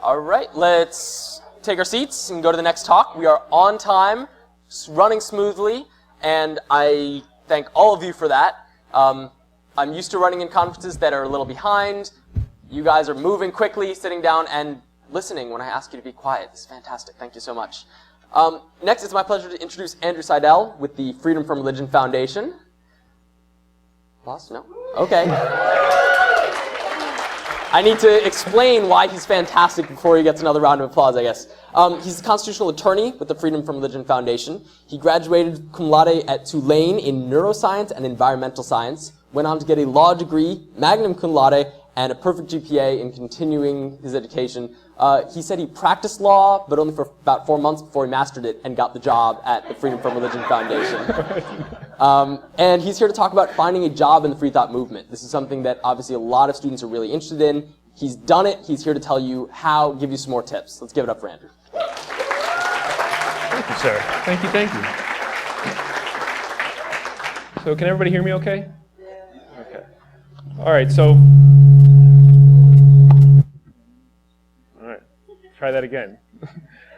All right, let's take our seats and go to the next talk. We are on time, running smoothly, and I thank all of you for that. I'm used to running in conferences that are a little behind. You guys are moving quickly, sitting down, and listening when I ask you to be quiet. It's fantastic. Thank you so much. Next, it's my pleasure to introduce Andrew Seidel with the Freedom from Religion Foundation. Lost? No? Okay. I need to explain why he's fantastic before he gets another round of applause, I guess. He's a constitutional attorney with the Freedom from Religion Foundation. He graduated cum laude at Tulane in neuroscience and environmental science, went on to get a law degree, magna cum laude, and a perfect GPA in continuing his education. He said he practiced law, but only for about 4 months before he mastered it and got the job at the Freedom from Religion Foundation. And he's here to talk about finding a job in the Freethought movement. This is something that obviously a lot of students are really interested in. He's done it. He's here to tell you how, give you some more tips. Let's give it up for Andrew. Thank you, sir. Thank you, thank you. So can everybody hear me okay? Yeah. Okay. All right, so... All right, try that again.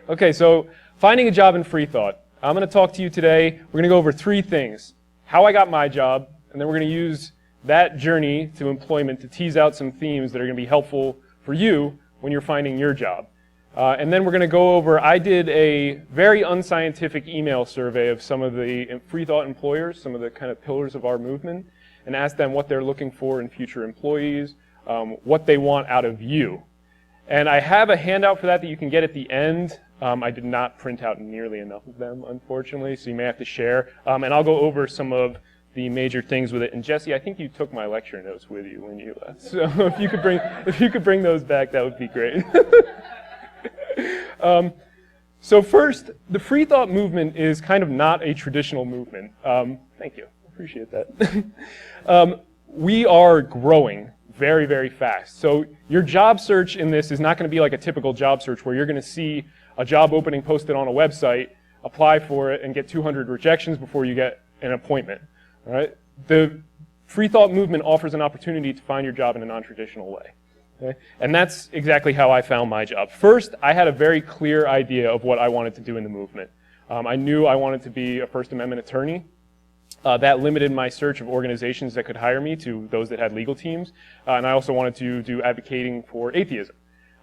Okay, so finding a job in Freethought. I'm going to talk to you today. We're going to go over 3 things. How I got my job, and then we're going to use that journey to employment to tease out some themes that are going to be helpful for you when you're finding your job. And then we're going to go over, I did a very unscientific email survey of some of the Freethought employers, some of the kind of pillars of our movement, and asked them what they're looking for in future employees, what they want out of you. And I have a handout for that you can get at the end. I did not print out nearly enough of them, unfortunately, so you may have to share. And I'll go over some of the major things with it. And Jesse, I think you took my lecture notes with you when you left. So if you could bring those back, that would be great. So first, the Freethought movement is kind of not a traditional movement. Thank you. Appreciate that. We are growing very, very fast. So your job search in this is not going to be like a typical job search where you're going to see a job opening posted on a website, apply for it, and get 200 rejections before you get an appointment. All right? The Freethought movement offers an opportunity to find your job in a non-traditional way. Okay? And that's exactly how I found my job. First, I had a very clear idea of what I wanted to do in the movement. I knew I wanted to be a First Amendment attorney. That limited my search of organizations that could hire me to those that had legal teams. And I also wanted to do advocating for atheism.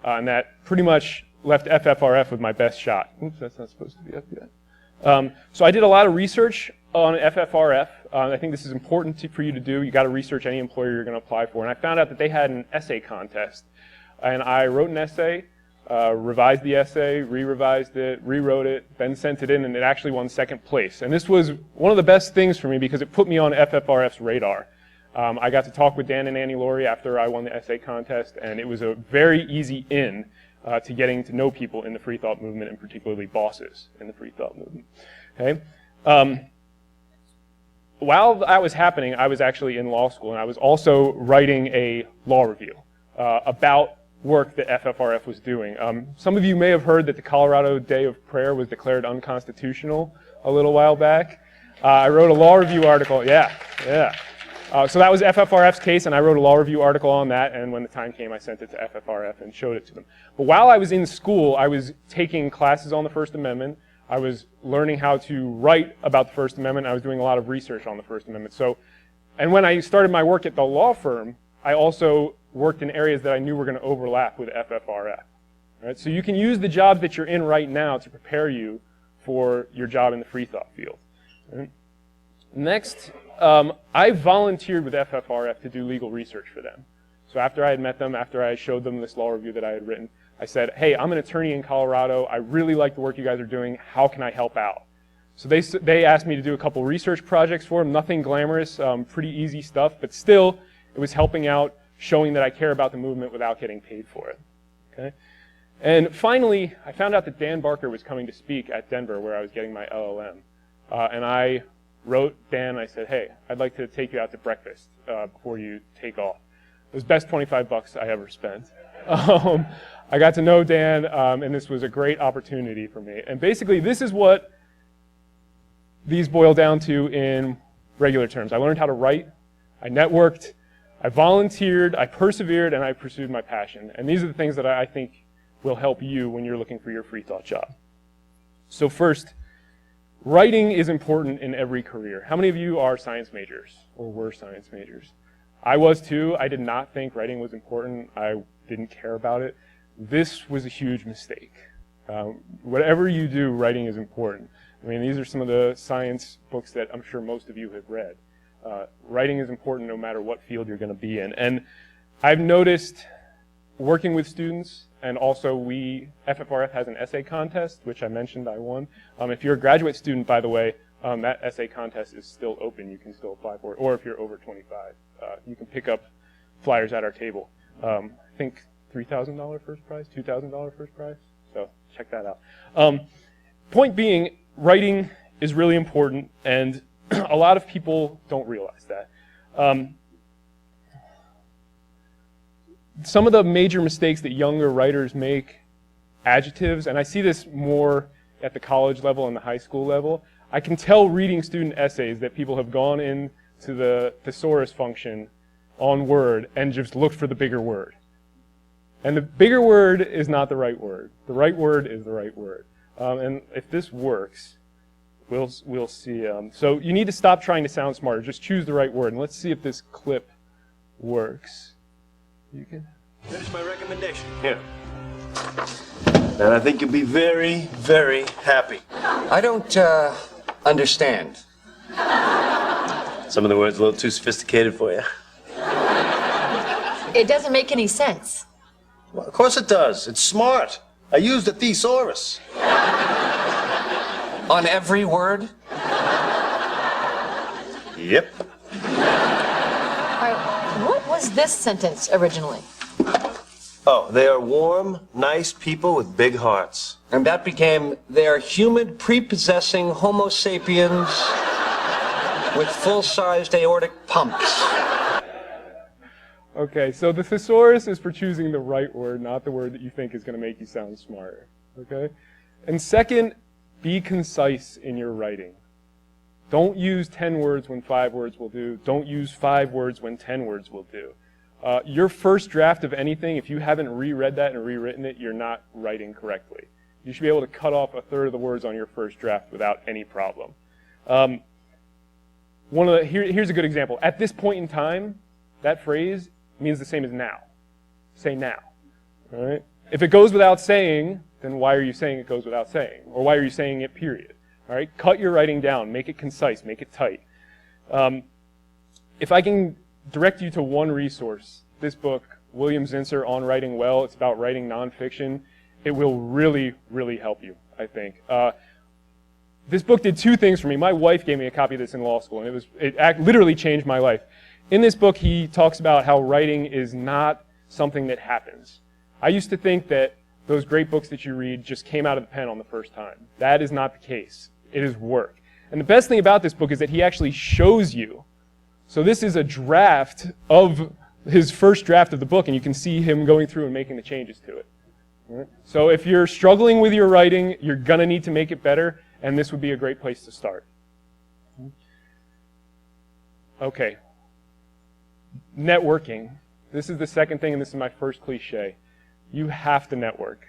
And that pretty much left FFRF with my best shot. Oops, that's not supposed to be up yet. So I did a lot of research on FFRF. I think this is important for you to do. You got to research any employer you're going to apply for. And I found out that they had an essay contest. And I wrote an essay, revised the essay, re-revised it, rewrote it, then sent it in, and it actually won 2nd place. And this was one of the best things for me because it put me on FFRF's radar. I got to talk with Dan and Annie Laurie after I won the essay contest, and it was a very easy in to getting to know people in the Freethought movement, and particularly bosses in the Freethought movement. Okay? While that was happening, I was actually in law school, and I was also writing a law review about work that FFRF was doing. Some of you may have heard that the Colorado Day of Prayer was declared unconstitutional a little while back. I wrote a law review article. Yeah. So that was FFRF's case, and I wrote a law review article on that, and when the time came, I sent it to FFRF and showed it to them. But while I was in school, I was taking classes on the First Amendment. I was learning how to write about the First Amendment. I was doing a lot of research on the First Amendment. And when I started my work at the law firm, I also worked in areas that I knew were going to overlap with FFRF. Right? So you can use the job that you're in right now to prepare you for your job in the Freethought field. Right? Next, I volunteered with FFRF to do legal research for them. So after I had met them, after I showed them this law review that I had written, I said, hey, I'm an attorney in Colorado. I really like the work you guys are doing. How can I help out? So they asked me to do a couple research projects for them. Nothing glamorous, pretty easy stuff, but still, it was helping out, showing that I care about the movement without getting paid for it. Okay? And finally, I found out that Dan Barker was coming to speak at Denver, where I was getting my LLM. And I wrote Dan, I said, hey, I'd like to take you out to breakfast before you take off. It was the best $25 I ever spent. I got to know Dan, and this was a great opportunity for me. And basically, this is what these boil down to in regular terms. I learned how to write, I networked, I volunteered, I persevered, and I pursued my passion. And these are the things that I think will help you when you're looking for your Freethought job. So first, writing is important in every career. How many of you are science majors or were science majors? I was too. I did not think writing was important. I didn't care about it. This was a huge mistake. Whatever you do, writing is important. I mean, these are some of the science books that I'm sure most of you have read. Writing is important no matter what field you're going to be in. And I've noticed working with students, and also FFRF has an essay contest, which I mentioned I won. If you're a graduate student, by the way, that essay contest is still open. You can still apply for it. Or if you're over 25, you can pick up flyers at our table. I think $3,000 first prize, $2,000 first prize. So check that out. Point being, writing is really important, and a lot of people don't realize that. Some of the major mistakes that younger writers make, adjectives, and I see this more at the college level and the high school level. I can tell reading student essays that people have gone into the thesaurus function on Word and just looked for the bigger word. And the bigger word is not the right word. The right word is the right word. And if this works, we'll see. So you need to stop trying to sound smarter. Just choose the right word. And let's see if this clip works. You can finish my recommendation. Here. And I think you'll be very, very happy. I don't understand. Some of the words a little too sophisticated for you. It doesn't make any sense. Well, of course it does. It's smart. I used a thesaurus. On every word? Yep. What was this sentence originally? Oh, they are warm, nice people with big hearts. And that became, they are humid, prepossessing Homo sapiens with full-sized aortic pumps. Okay, so the thesaurus is for choosing the right word, not the word that you think is going to make you sound smarter. Okay? And second, be concise in your writing. Don't use 10 words when 5 words will do. Don't use 5 words when 10 words will do. Your first draft of anything, if you haven't reread that and rewritten it, you're not writing correctly. You should be able to cut off a third of the words on your first draft without any problem. Here's a good example. At this point in time, that phrase means the same as now. Say now. All right? If it goes without saying, then why are you saying it goes without saying? Or why are you saying it, period? All right? Cut your writing down. Make it concise. Make it tight. If I can direct you to one resource, this book, William Zinsser, On Writing Well, it's about writing nonfiction. It will really, really help you, I think. This book did 2 things for me. My wife gave me a copy of this in law school, and it literally changed my life. In this book, he talks about how writing is not something that happens. I used to think that those great books that you read just came out of the pen on the first time. That is not the case. It is work. And the best thing about this book is that he actually shows you. So this is a draft of his first draft of the book, and you can see him going through and making the changes to it. Right? So if you're struggling with your writing, you're going to need to make it better, and this would be a great place to start. Okay. Networking. This is the second thing, and this is my first cliche. You have to network.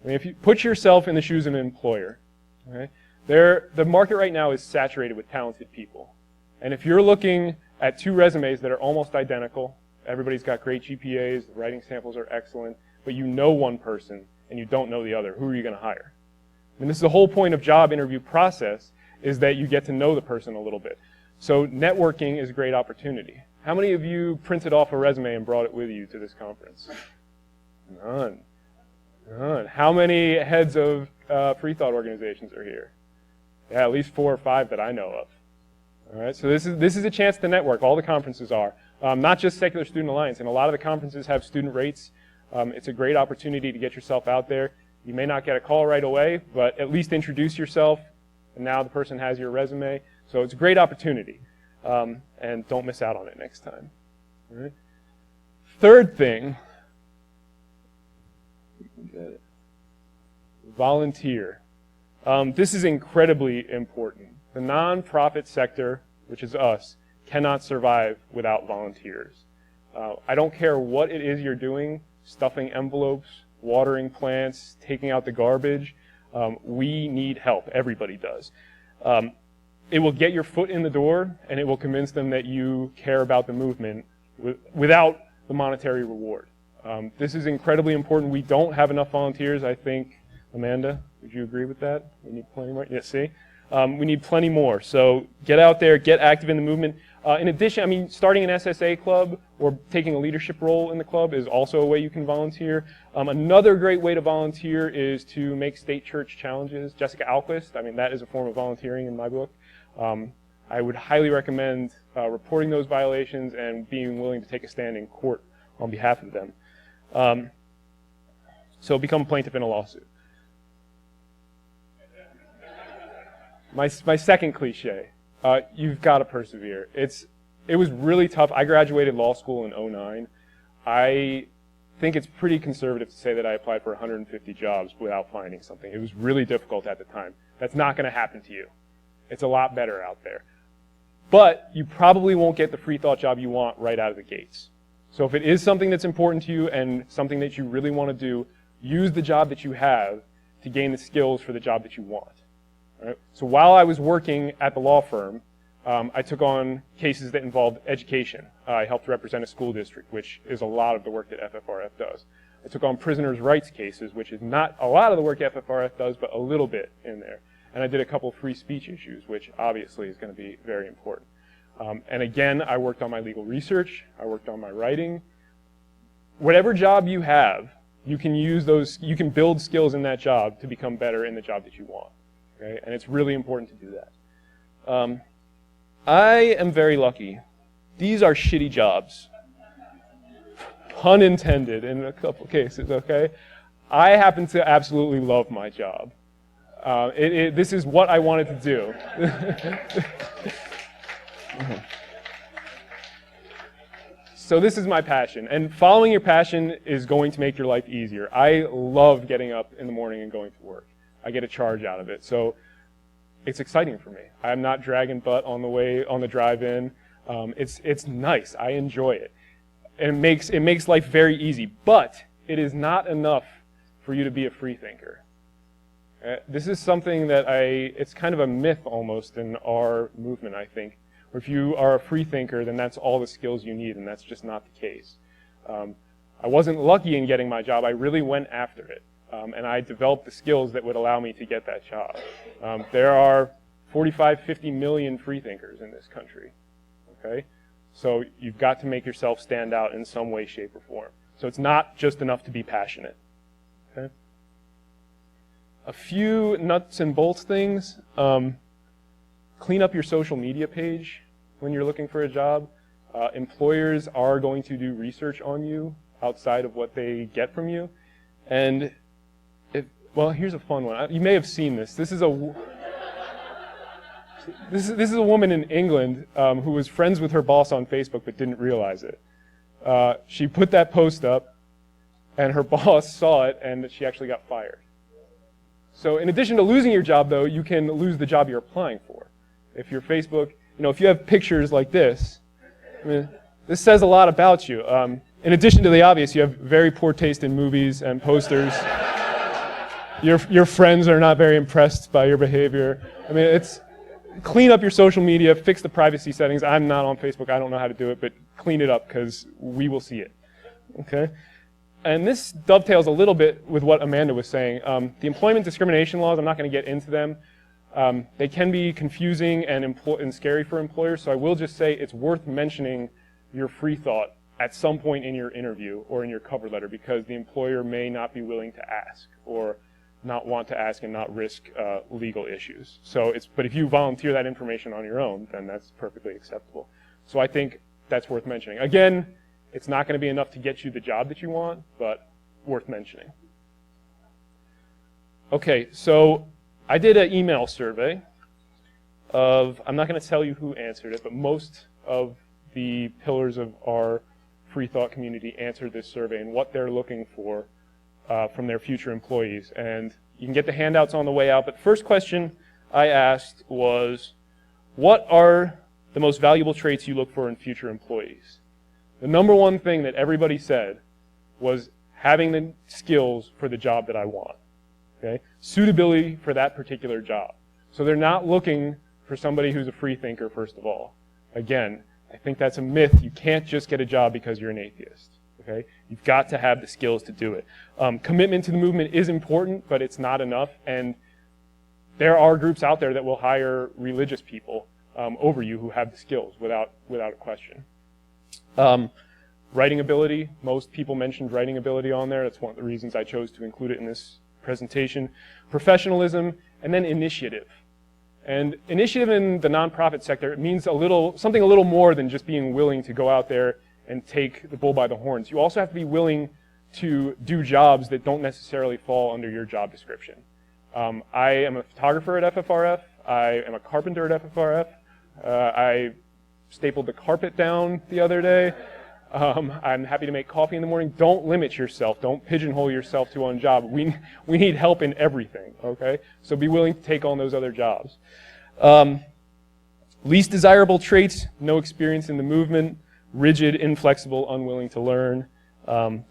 I mean, if you put yourself in the shoes of an employer, okay, the market right now is saturated with talented people. And if you're looking at 2 resumes that are almost identical, everybody's got great GPAs, the writing samples are excellent, but you know one person and you don't know the other, who are you going to hire? I mean, this is the whole point of job interview process, is that you get to know the person a little bit. So networking is a great opportunity. How many of you printed off a resume and brought it with you to this conference? None. None. How many heads of Freethought organizations are here? Yeah, at least 4 or 5 that I know of. All right, so this is a chance to network. All the conferences are. Not just Secular Student Alliance, and a lot of the conferences have student rates. It's a great opportunity to get yourself out there. You may not get a call right away, but at least introduce yourself, and now the person has your resume. So it's a great opportunity, and don't miss out on it next time. All right. Third thing, volunteer. This is incredibly important. The nonprofit sector, which is us, cannot survive without volunteers. I don't care what it is you're doing, stuffing envelopes, watering plants, taking out the garbage. We need help. Everybody does. It will get your foot in the door, and it will convince them that you care about the movement without the monetary reward. This is incredibly important. We don't have enough volunteers, I think. Amanda, would you agree with that? We need plenty more? Yeah, see? We need plenty more. So get out there, get active in the movement. In addition, I mean, starting an SSA club or taking a leadership role in the club is also a way you can volunteer. Another great way to volunteer is to make state church challenges. Jessica Alquist, I mean, that is a form of volunteering in my book. I would highly recommend reporting those violations and being willing to take a stand in court on behalf of them. So become a plaintiff in a lawsuit. My second cliche, you've got to persevere. It was really tough. I graduated law school in 2009. I think it's pretty conservative to say that I applied for 150 jobs without finding something. It was really difficult at the time. That's not going to happen to you. It's a lot better out there. But you probably won't get the Freethought job you want right out of the gates. So if it is something that's important to you and something that you really want to do, use the job that you have to gain the skills for the job that you want. Right? So while I was working at the law firm, I took on cases that involved education. I helped represent a school district, which is a lot of the work that FFRF does. I took on prisoners' rights cases, which is not a lot of the work FFRF does, but a little bit in there. And I did a couple of free speech issues, which obviously is going to be very important. And again, I worked on my legal research. I worked on my writing. Whatever job you have, you can use those, you can build skills in that job to become better in the job that you want. Okay? And it's really important to do that. I am very lucky. These are shitty jobs. Pun intended in a couple cases, okay? I happen to absolutely love my job. This is what I wanted to do. So this is my passion, and following your passion is going to make your life easier. I love getting up in the morning and going to work. I get a charge out of it, so it's exciting for me. I'm not dragging butt on the drive in. It's nice. I enjoy it. And it makes life very easy, but it is not enough for you to be a free thinker. This is something that it's kind of a myth almost in our movement, I think. Where if you are a free thinker, then that's all the skills you need, and that's just not the case. I wasn't lucky in getting my job. I really went after it, and I developed the skills that would allow me to get that job. There are 45, 50 million free thinkers in this country, okay? So you've got to make yourself stand out in some way, shape, or form. So it's not just enough to be passionate, okay? A few nuts and bolts things. Clean up your social media page when you're looking for a job. Employers are going to do research on you outside of what they get from you. And, well, here's a fun one. You may have seen this. This is a woman in England who was friends with her boss on Facebook but didn't realize it. She put that post up, and her boss saw it, and she actually got fired. So in addition to losing your job, though, you can lose the job you're applying for. If your Facebook, if you have pictures like this, I mean, this says a lot about you. In addition to the obvious, you have very poor taste in movies and posters. Your friends are not very impressed by your behavior. I mean, clean up your social media, fix the privacy settings. I'm not on Facebook. I don't know how to do it, but clean it up because we will see it. Okay? And this dovetails a little bit with what Amanda was saying. The employment discrimination laws, I'm not going to get into them. They can be confusing and scary for employers, so I will just say it's worth mentioning your Freethought at some point in your interview or in your cover letter because the employer may not be willing to ask or not want to ask and not risk legal issues. But if you volunteer that information on your own, then that's perfectly acceptable. So I think that's worth mentioning. Again, it's not going to be enough to get you the job that you want, but worth mentioning. Okay, so I did an email survey I'm not going to tell you who answered it, but most of the pillars of our Freethought community answered this survey and what they're looking for from their future employees. And you can get the handouts on the way out, but first question I asked was, what are the most valuable traits you look for in future employees? The number one thing that everybody said was having the skills for the job that I want. Okay? Suitability for that particular job. So they're not looking for somebody who's a free thinker, first of all. Again, I think that's a myth. You can't just get a job because you're an atheist. Okay? You've got to have the skills to do it. Commitment to the movement is important, but it's not enough. And there are groups out there that will hire religious people over you who have the skills without a question. Writing ability, most people mentioned writing ability on there. That's one of the reasons I chose to include it in this presentation. Professionalism, and then initiative. And initiative in the nonprofit sector, it means something a little more than just being willing to go out there and take the bull by the horns. You also have to be willing to do jobs that don't necessarily fall under your job description. I am a photographer at FFRF. I am a carpenter at FFRF. I stapled the carpet down the other day. I'm happy to make coffee in the morning. Don't limit yourself. Don't pigeonhole yourself to one job. We need help in everything, okay? So be willing to take on those other jobs. Least desirable traits, no experience in the movement, rigid, inflexible, unwilling to learn,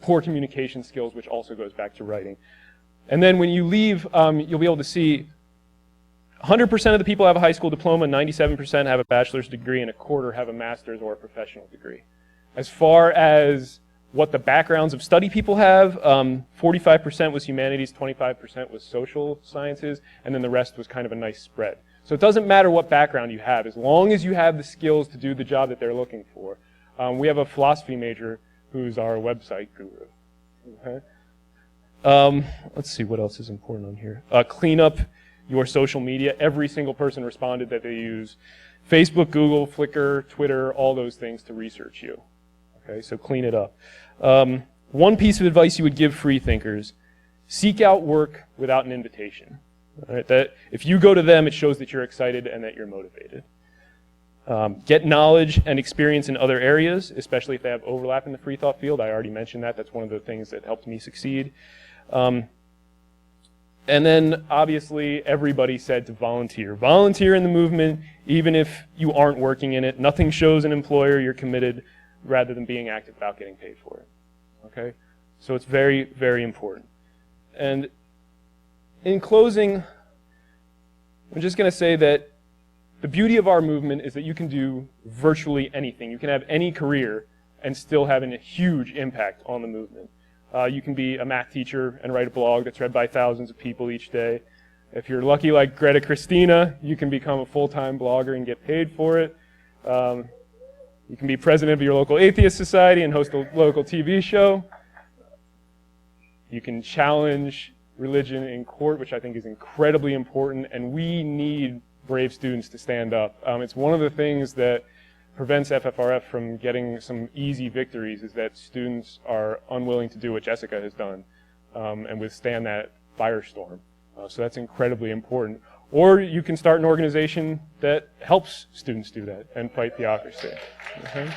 poor communication skills, which also goes back to writing. And then when you leave, you'll be able to see 100% of the people have a high school diploma, 97% have a bachelor's degree, and a quarter have a master's or a professional degree. As far as what the backgrounds of study people have, 45% was humanities, 25% was social sciences, and then the rest was kind of a nice spread. So it doesn't matter what background you have, as long as you have the skills to do the job that they're looking for. We have a philosophy major who's our website guru. Okay? Let's see what else is important on here. Clean up your social media. Every single person responded that they use Facebook, Google, Flickr, Twitter, all those things to research you. Okay, so clean it up. One piece of advice you would give free thinkers: seek out work without an invitation. All right, that if you go to them, it shows that you're excited and that you're motivated. Get knowledge and experience in other areas, especially if they have overlap in the free thought field. I already mentioned that. That's one of the things that helped me succeed. And then, obviously, everybody said to volunteer. Volunteer in the movement, even if you aren't working in it. Nothing shows an employer you're committed rather than being active about getting paid for it. Okay? So it's very, very important. And in closing, I'm just going to say that the beauty of our movement is that you can do virtually anything. You can have any career and still have a huge impact on the movement. You can be a math teacher and write a blog that's read by thousands of people each day. If you're lucky like Greta Christina, you can become a full-time blogger and get paid for it. You can be president of your local atheist society and host a local TV show. You can challenge religion in court, which I think is incredibly important, and we need brave students to stand up. It's one of the things that prevents FFRF from getting some easy victories, is that students are unwilling to do what Jessica has done and withstand that firestorm. So that's incredibly important. Or you can start an organization that helps students do that and fight theocracy. Okay?